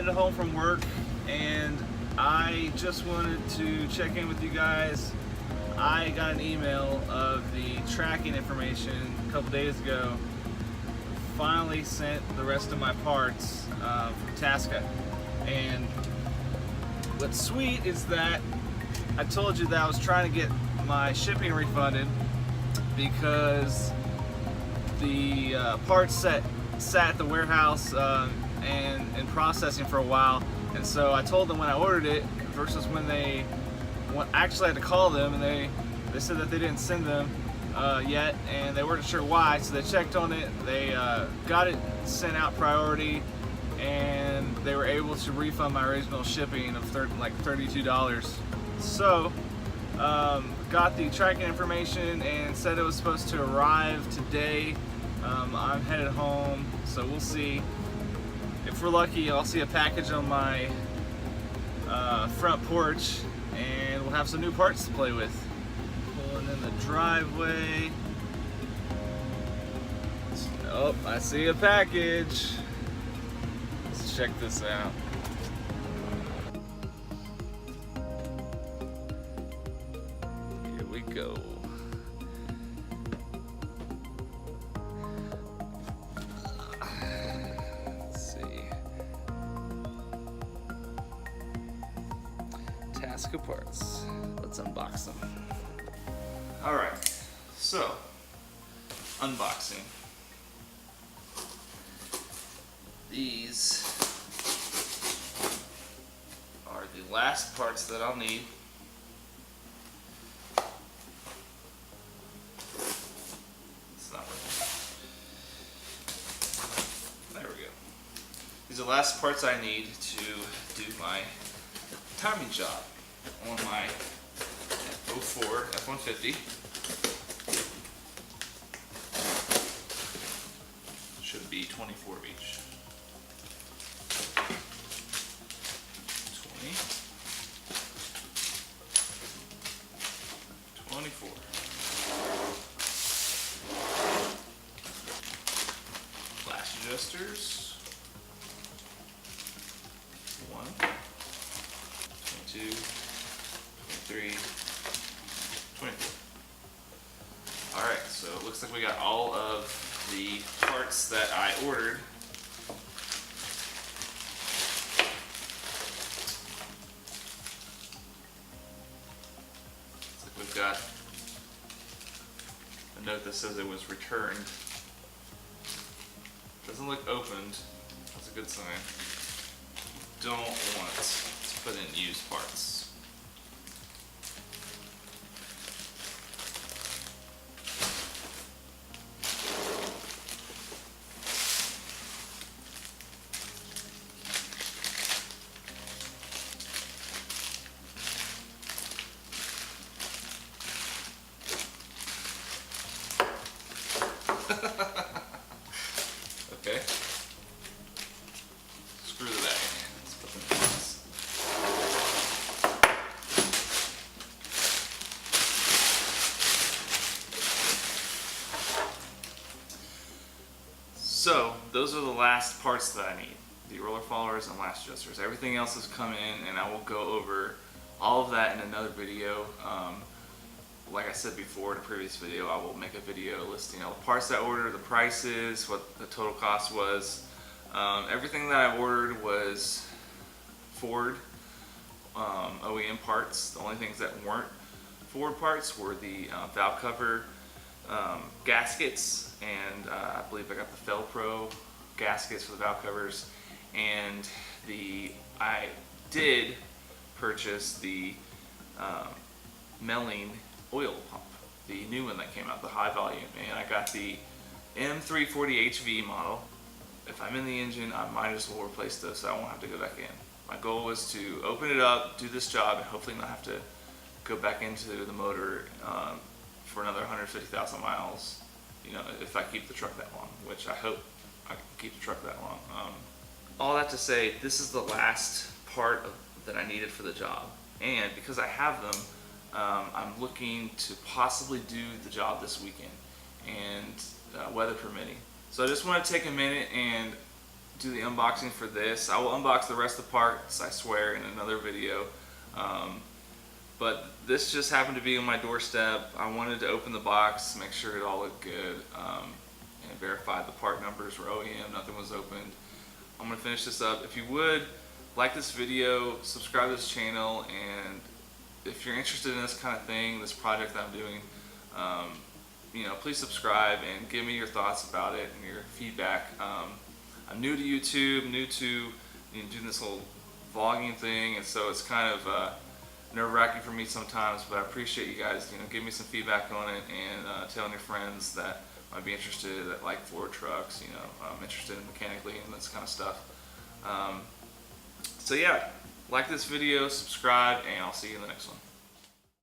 headed home from work, and I just wanted to check in with you guys. I got an email of the tracking information a couple days ago. Finally sent the rest of my parts from Tasca, and what's sweet is that I told you that I was trying to get my shipping refunded because the parts sat at the warehouse and processing for a while, and so I told them when I ordered it versus when actually had to call them, and they said that they didn't send them yet, and they weren't sure why, so they checked on it. They got it sent out priority, and they were able to refund my original shipping of $32. So got the tracking information and said it was supposed to arrive today. I'm headed home, so we'll see. If we're lucky, I'll see a package on my front porch, and we'll have some new parts to play with. Pulling in the driveway. Oh, I see a package. Let's check this out. Here we go. Let's see. Tasca parts. Let's unbox them. Alright, so unboxing. These are the last parts that I'll need. It's not working. There we go. These are the last parts I need to do my timing job on my 04 F150. Should be 24 of each. 20, 24. Flash adjusters. 1, 22, 23, 24. Alright, so it looks like we got all of the parts that I ordered. Looks like we've got a note that says it was returned. Doesn't look opened. That's a good sign. Don't want to put in used parts. Okay. Screw the bag. Let's put them in this. So, those are the last parts that I need. The roller followers and latch adjusters. Everything else has come in, and I will go over all of that in another video. Like I said before in a previous video, I will make a video listing all the parts I ordered, the prices, what the total cost was. Everything that I ordered was Ford OEM parts. The only things that weren't Ford parts were the valve cover gaskets, and I believe I got the Felpro gaskets for the valve covers, and I did purchase the Melling oil pump, the new one that came out, the high volume, and I got the M340HV model. If I'm in the engine, I might as well replace this so I won't have to go back in. My goal was to open it up, do this job, and hopefully not have to go back into the motor for another 150,000 miles, you know, if I keep the truck that long, which I hope I can keep the truck that long. All that to say, this is the last part that I needed for the job, and because I have them, I'm looking to possibly do the job this weekend, and weather permitting. So I just want to take a minute and do the unboxing for this. I will unbox the rest of the parts, I swear, in another video. But this just happened to be on my doorstep. I wanted to open the box, make sure it all looked good, and verify the part numbers were OEM, nothing was opened. I'm gonna finish this up. If you would, like this video, subscribe to this channel, and if you're interested in this kind of thing, this project that I'm doing, you know, please subscribe and give me your thoughts about it and your feedback. I'm new to YouTube, new to doing this whole vlogging thing, and so it's kind of nerve-wracking for me sometimes, but I appreciate you guys, give me some feedback on it, and telling your friends that might be interested, that like Ford trucks, I'm interested in mechanically and this kind of stuff. So yeah, like this video, subscribe, and I'll see you in the next one.